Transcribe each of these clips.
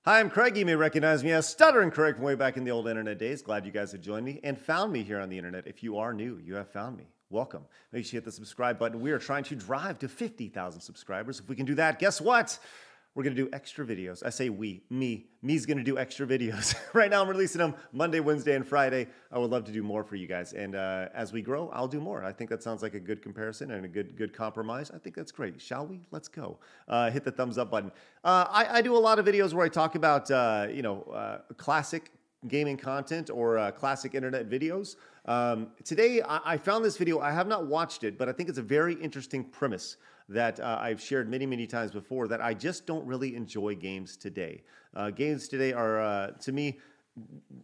Hi, I'm Craig. You may recognize me as Stuttering Craig from way back in the old internet days. Glad you guys have joined me and found me here on the internet. If you are new, you have found me. Welcome. Make sure you hit the subscribe button. We are trying to drive to 50,000 subscribers. If we can do that, guess what? We're going to do extra videos. I say we, me's going to do extra videos. Right now I'm releasing them Monday, Wednesday, and Friday. I would love to do more for you guys. And as we grow, I'll do more. I think that sounds like a good comparison and a good compromise. I think that's great. Shall we? Let's go. Hit the thumbs up button. I do a lot of videos where I talk about, classic gaming content or classic internet videos. Today, I found this video. I have not watched it, but I think it's a very interesting premise that I've shared many times before, that I just don't really enjoy games today. Games today are, to me,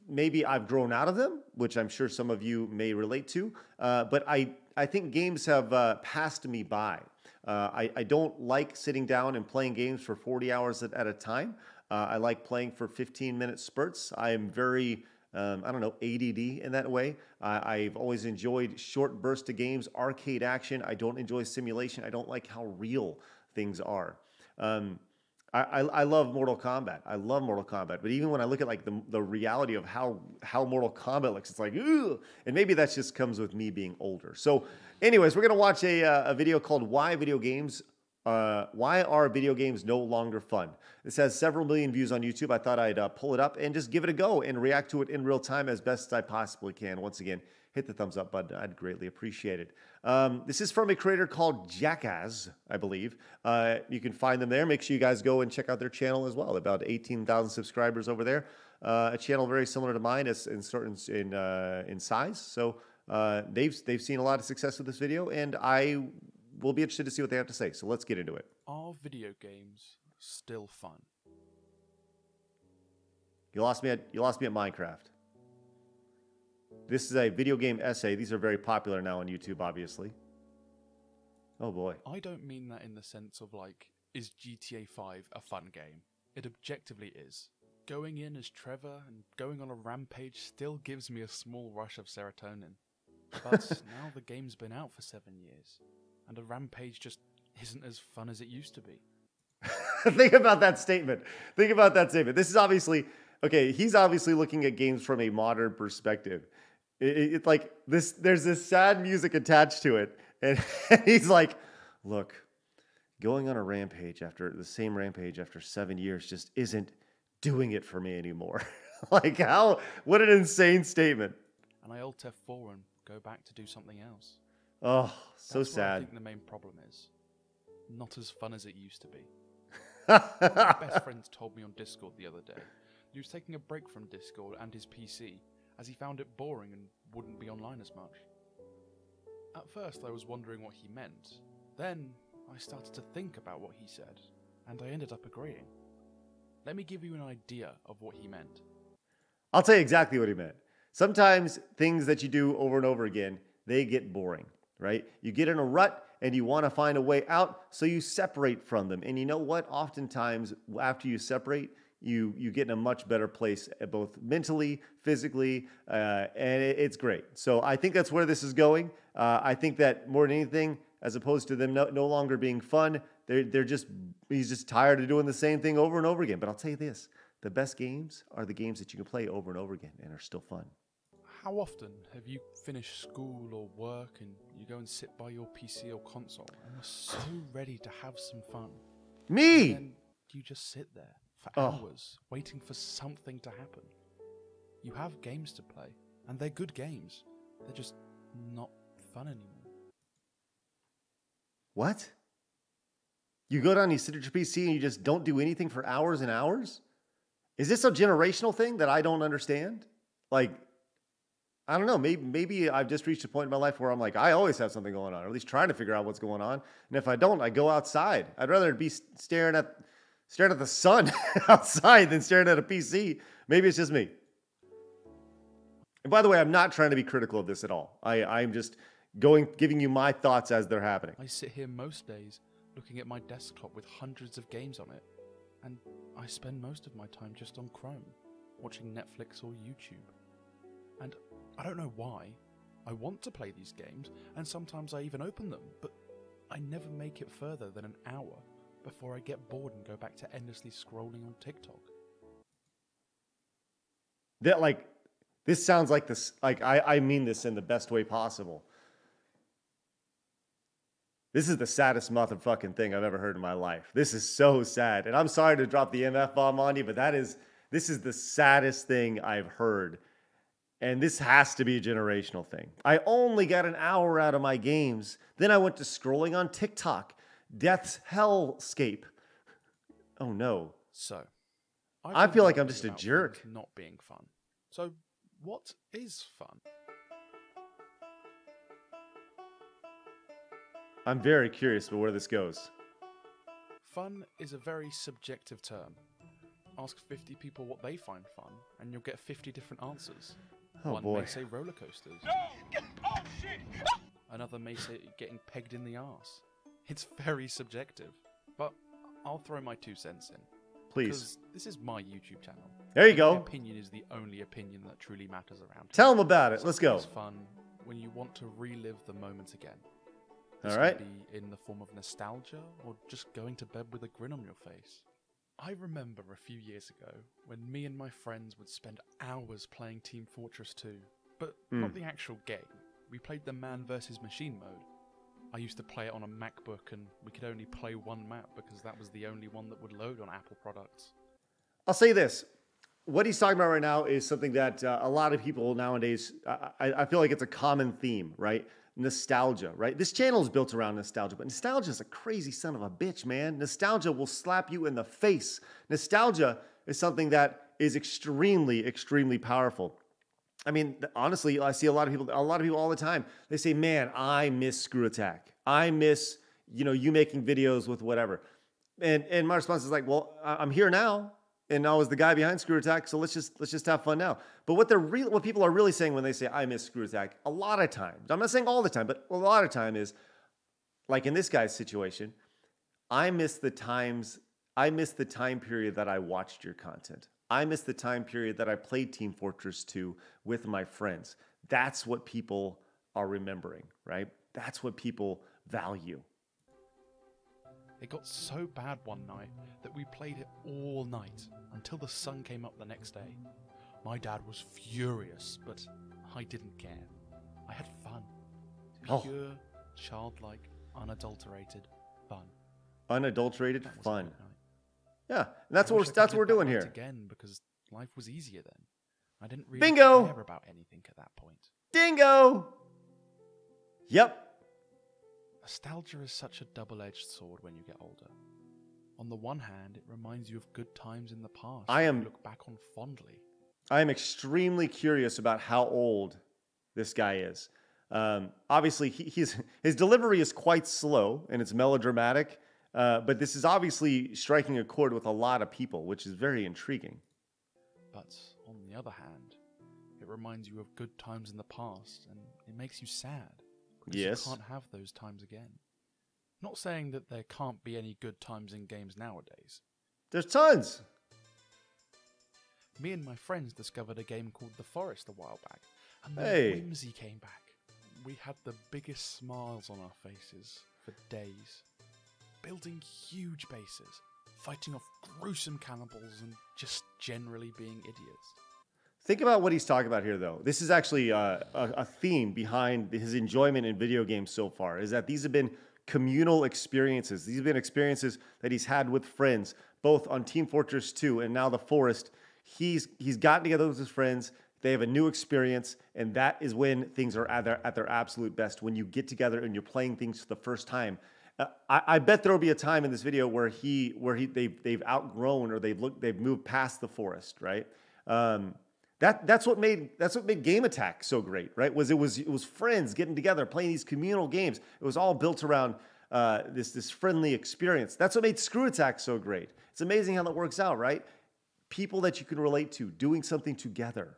maybe I've grown out of them, which I'm sure some of you may relate to, but I think games have passed me by. I don't like sitting down and playing games for 40 hours at a time. I like playing for 15-minute spurts. I am very ADD in that way. I've always enjoyed short bursts of games, arcade action. I don't enjoy simulation. I don't like how real things are. I love Mortal Kombat. I love Mortal Kombat. But even when I look at like the reality of how Mortal Kombat looks, it's like, ooh. And maybe that just comes with me being older. So anyways, we're going to watch a video called Why Are Video Games No Longer Fun? This has several million views on YouTube. I thought I'd pull it up and just give it a go and react to it in real time as best as I possibly can. Once again, hit the thumbs up button. I'd greatly appreciate it. This is from a creator called Jackass, I believe. You can find them there. Make sure you guys go and check out their channel as well. About 18,000 subscribers over there. A channel very similar to mine in size. So they've seen a lot of success with this video, and we'll be interested to see what they have to say. So let's get into it. Are video games still fun? You lost me at Minecraft. This is a video game essay. These are very popular now on YouTube, obviously. Oh boy. I don't mean that in the sense of like, is GTA 5 a fun game? It objectively is. Going in as Trevor and going on a rampage still gives me a small rush of serotonin. But now the game's been out for 7 years, and a rampage just isn't as fun as it used to be. Think about that statement. This is obviously, okay, he's obviously looking at games from a modern perspective. It's like this, there's this sad music attached to it. And he's like, look, going on a rampage the same rampage after 7 years just isn't doing it for me anymore. Like what an insane statement. And I Alt F4 and go back to do something else. Oh, so That's sad. I think the main problem is not as fun as it used to be. My best friend told me on Discord the other day he was taking a break from Discord and his PC as he found it boring and wouldn't be online as much. At first I was wondering what he meant. Then I started to think about what he said, and I ended up agreeing. Let me give you an idea of what he meant. I'll tell you exactly what he meant. Sometimes things that you do over and over again, they get boring, right? You get in a rut and you want to find a way out, so you separate from them. And you know what? Oftentimes, after you separate, you get in a much better place, both mentally, physically, and it's great. So I think that's where this is going. I think that more than anything, as opposed to them no longer being fun, he's just tired of doing the same thing over and over again. But I'll tell you this, the best games are the games that you can play over and over again and are still fun. How often have you finished school or work and you go and sit by your PC or console and you're so ready to have some fun? Me! And then you just sit there for hours waiting for something to happen. You have games to play, and they're good games. They're just not fun anymore. What? You go down, you sit at your PC, and you just don't do anything for hours and hours? Is this a generational thing that I don't understand? Like, I don't know, maybe I've just reached a point in my life where I'm like, I always have something going on, or at least trying to figure out what's going on. And if I don't, I go outside. I'd rather be staring at the sun outside than staring at a PC. Maybe it's just me. And by the way, I'm not trying to be critical of this at all. I'm just giving you my thoughts as they're happening. I sit here most days looking at my desktop with hundreds of games on it, and I spend most of my time just on Chrome, watching Netflix or YouTube. And I don't know why. I want to play these games, and sometimes I even open them, but I never make it further than an hour before I get bored and go back to endlessly scrolling on TikTok. That like, this sounds like this. Like I mean this in the best way possible. This is the saddest motherfucking thing I've ever heard in my life. This is so sad. And I'm sorry to drop the MF bomb on you, but this is the saddest thing I've heard. And this has to be a generational thing. I only got an hour out of my games. Then I went to scrolling on TikTok. Death's hellscape. Oh no. So, I feel like I'm just a jerk. Not being fun. So, what is fun? I'm very curious about where this goes. Fun is a very subjective term. Ask 50 people what they find fun, and you'll get 50 different answers. Oh One boy. may say roller coasters. Oh shit! Another may say getting pegged in the arse. It's very subjective, but I'll throw my 2 cents in. Please. Because this is my YouTube channel. There you My go. opinion is the only opinion that truly matters around here. Tell them about it. Let's go. It's fun when you want to relive the moment again. All This right. can be in the form of nostalgia or just going to bed with a grin on your face. I remember a few years ago when me and my friends would spend hours playing Team Fortress 2, but not the actual game. We played the man versus machine mode. I used to play it on a MacBook and we could only play one map because that was the only one that would load on Apple products. I'll say this. What he's talking about right now is something that a lot of people nowadays, I feel like it's a common theme, right? Nostalgia, right? This channel is built around nostalgia, but nostalgia is a crazy son of a bitch, man. Nostalgia will slap you in the face. Nostalgia is something that is extremely, extremely powerful. I mean, honestly, I see a lot of people all the time. They say, man, I miss Screw Attack. I miss, you making videos with whatever. And my response is like, well, I'm here now. And I was the guy behind Screw Attack, so let's just have fun now. But what people are really saying when they say I miss Screw Attack, a lot of times, I'm not saying all the time, but a lot of time is, like in this guy's situation, I miss the time period that I watched your content. I miss the time period that I played Team Fortress 2 with my friends. That's what people are remembering, right? That's what people value. It got so bad one night that we played it all night until the sun came up the next day. My dad was furious, but I didn't care. I had fun. Pure, childlike, unadulterated fun. Unadulterated That was a fun. good night. Yeah, and that's I what wish I that's could what we're live that doing night here. Again, because life was easier then. I didn't really Bingo! care about anything at that point. Dingo. Yep. Nostalgia is such a double-edged sword when you get older. On the one hand, it reminds you of good times in the past that you look back on fondly. I am extremely curious about how old this guy is. Obviously, his delivery is quite slow and it's melodramatic, but this is obviously striking a chord with a lot of people, which is very intriguing. But on the other hand, it reminds you of good times in the past, and it makes you sad. Because Yes. you can't have those times again. Not saying that there can't be any good times in games nowadays. There's tons. Me and my friends discovered a game called The Forest a while back, and the Hey. whimsy came back. We had the biggest smiles on our faces for days, building huge bases, fighting off gruesome cannibals, and just generally being idiots. Think about what he's talking about here, though. This is actually a theme behind his enjoyment in video games so far, is that these have been communal experiences. These have been experiences that he's had with friends, both on Team Fortress 2 and now The Forest. He's gotten together with his friends. They have a new experience, and that is when things are at their absolute best, when you get together and you're playing things for the first time. I bet there will be a time in this video where they've outgrown or they've moved past The Forest, right? That's what made Game Attack so great, right? It was friends getting together, playing these communal games. It was all built around this friendly experience. That's what made Screw Attack so great. It's amazing how that works out, right? People that you can relate to, doing something together.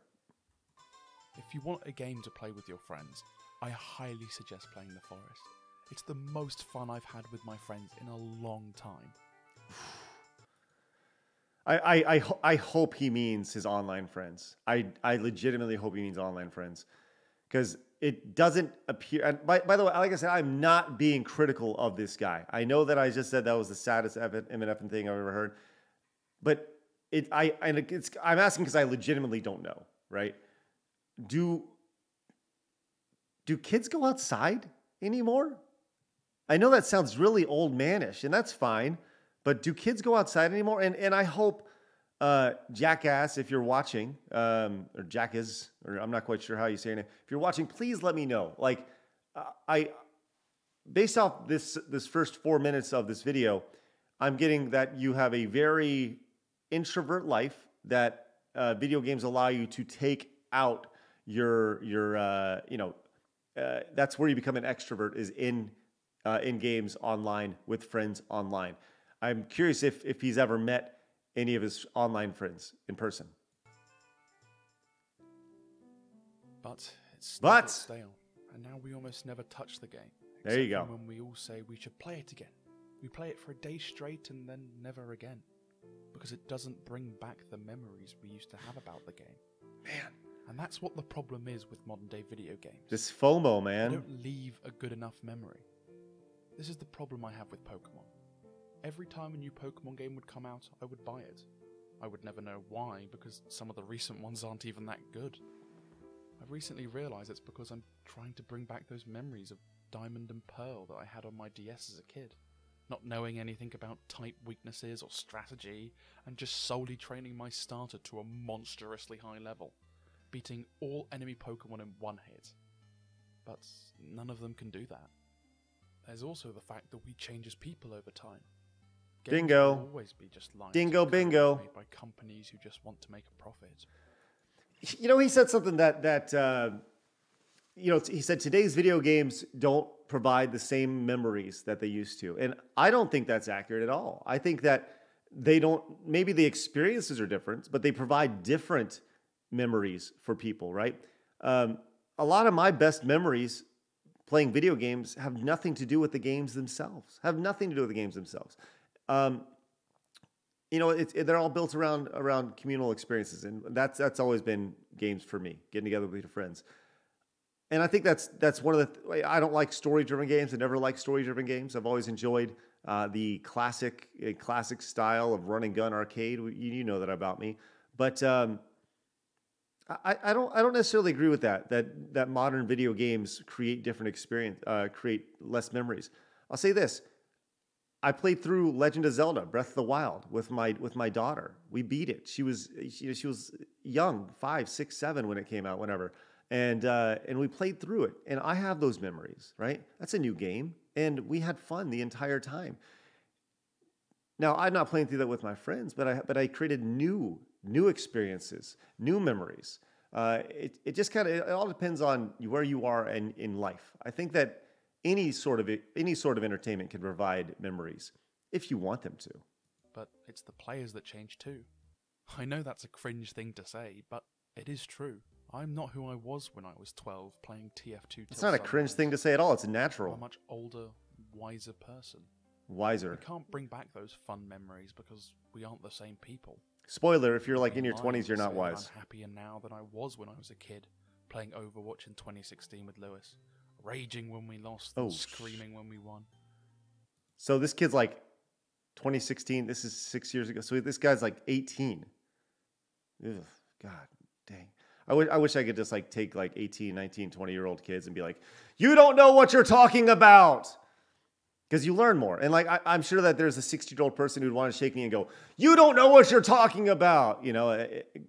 If you want a game to play with your friends, I highly suggest playing The Forest. It's the most fun I've had with my friends in a long time. I hope he means his online friends. I legitimately hope he means online friends, because it doesn't appear. And by the way, like I said, I'm not being critical of this guy. I know that I just said that was the saddest MNF thing I've ever heard, but I'm asking because I legitimately don't know. right? Do kids go outside anymore? I know that sounds really old manish, and that's fine, but do kids go outside anymore? And I hope, Jackass, if you're watching, or Jackass, or I'm not quite sure how you say it. If you're watching, please let me know. Like, based off this first 4 minutes of this video, I'm getting that you have a very introvert life, that video games allow you to take out your that's where you become an extrovert, is in games online with friends online. I'm curious if he's ever met any of his online friends in person. But it's still stale, and now we almost never touch the game. There you go. When we all say we should play it again. We play it for a day straight and then never again. Because it doesn't bring back the memories we used to have about the game. Man. And that's what the problem is with modern day video games. This FOMO, man. They don't leave a good enough memory. This is the problem I have with Pokemon. Every time a new Pokemon game would come out, I would buy it. I would never know why, because some of the recent ones aren't even that good. I've recently realised it's because I'm trying to bring back those memories of Diamond and Pearl that I had on my DS as a kid. Not knowing anything about type weaknesses or strategy, and just solely training my starter to a monstrously high level, beating all enemy Pokemon in one hit. But none of them can do that. There's also the fact that we change as people over time. Games Bingo. will always be just lines Dingo bingo. made by companies who just want to make a profit. You know, he said something that he said today's video games don't provide the same memories that they used to. And I don't think that's accurate at all. I think that they don't, maybe the experiences are different, but they provide different memories for people, right? A lot of my best memories playing video games have nothing to do with the games themselves, they're all built around communal experiences. And that's always been games for me, getting together with your friends. And I think that's one of the. I don't like story-driven games. I never liked story-driven games. I've always enjoyed the classic style of run and gun arcade. You know that about me. But I don't necessarily agree with that modern video games create different experience, create less memories. I'll say this: I played through Legend of Zelda: Breath of the Wild with my daughter. We beat it. She was young, 5, 6, 7 when it came out, whenever. And we played through it, and I have those memories, right? That's a new game, and we had fun the entire time. Now, I'm not playing through that with my friends, but I created new experiences, new memories. It just it all depends on where you are in life. I think that any sort of entertainment can provide memories if you want them to. But it's the players that change too. I know that's a cringe thing to say, but it is true. I'm not who I was when I was 12 playing TF2. It's not a cringe thing to say at all. It's natural. I'm a much older, wiser person. Wiser. We can't bring back those fun memories because we aren't the same people. Spoiler, if you're like in your 20s, you're not wise. I'm happier now than I was when I was a kid, playing Overwatch in 2016 with Lewis, raging when we lost, and screaming when we won. So this kid's like 2016, this is 6 years ago. So this guy's like 18. Ugh, God dang. I wish I could just like take like 18, 19, 20-year-old kids and be like, you don't know what you're talking about. Because you learn more. And like, I'm sure that there's a 60-year-old person who'd want to shake me and go, you don't know what you're talking about. You know,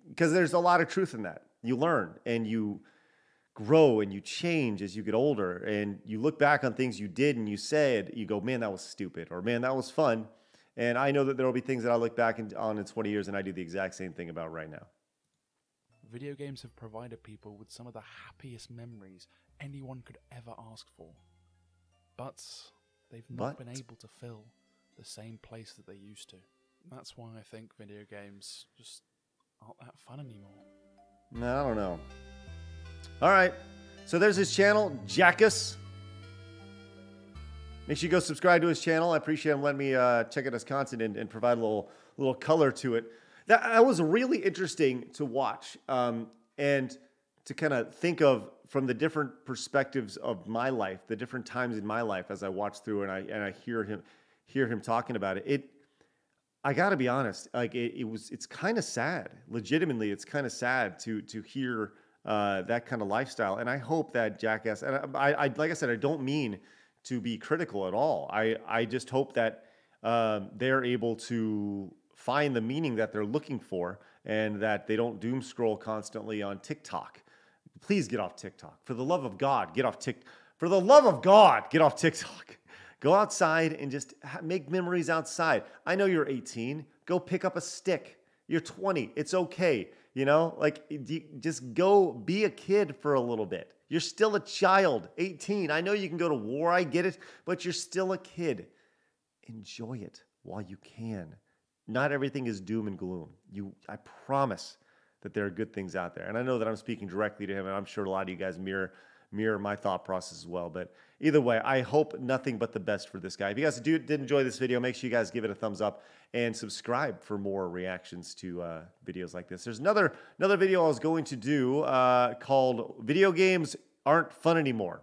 because there's a lot of truth in that. You learn and you grow and you change as you get older. And you look back on things you did and you said, you go, man, that was stupid. Or man, that was fun. And I know that there will be things that I look back on in 20 years and I do the exact same thing about right now. Video games have provided people with some of the happiest memories anyone could ever ask for. But they've not been able to fill the same place that they used to. That's why I think video games just aren't that fun anymore. No, I don't know. All right. So there's his channel, Jackass. Make sure you go subscribe to his channel. I appreciate him letting me check out his content and provide a little color to it. That was really interesting to watch and to kind of think of from the different perspectives of my life, the different times in my life as I watch through and I hear him talking about it. I got to be honest, like it's kind of sad. Legitimately, it's kind of sad to hear that kind of lifestyle. And I hope that Jackass, and like I said, I don't mean to be critical at all. I just hope that they're able to find the meaning that they're looking for, and that they don't doom scroll constantly on TikTok. Please get off TikTok. For the love of God, get off TikTok. For the love of God, get off TikTok. Go outside and just make memories outside. I know you're 18. Go pick up a stick. You're 20. It's okay. You know, like just go be a kid for a little bit. You're still a child, 18. I know you can go to war. I get it, but you're still a kid. Enjoy it while you can. Not everything is doom and gloom. I promise that there are good things out there. And I know that I'm speaking directly to him, and I'm sure a lot of you guys mirror my thought process as well. But either way, I hope nothing but the best for this guy. If you guys did enjoy this video, make sure you guys give it a thumbs up and subscribe for more reactions to videos like this. There's another video I was going to do called "Video Games Aren't Fun Anymore,"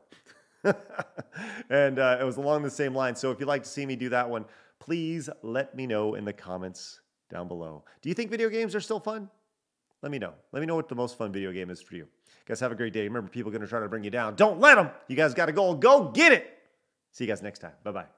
and it was along the same line. So if you'd like to see me do that one, please let me know in the comments down below. Do you think video games are still fun? Let me know. Let me know what the most fun video game is for you. Guys, have a great day. Remember, people are going to try to bring you down. Don't let them. You guys got to go get it. See you guys next time. Bye-bye.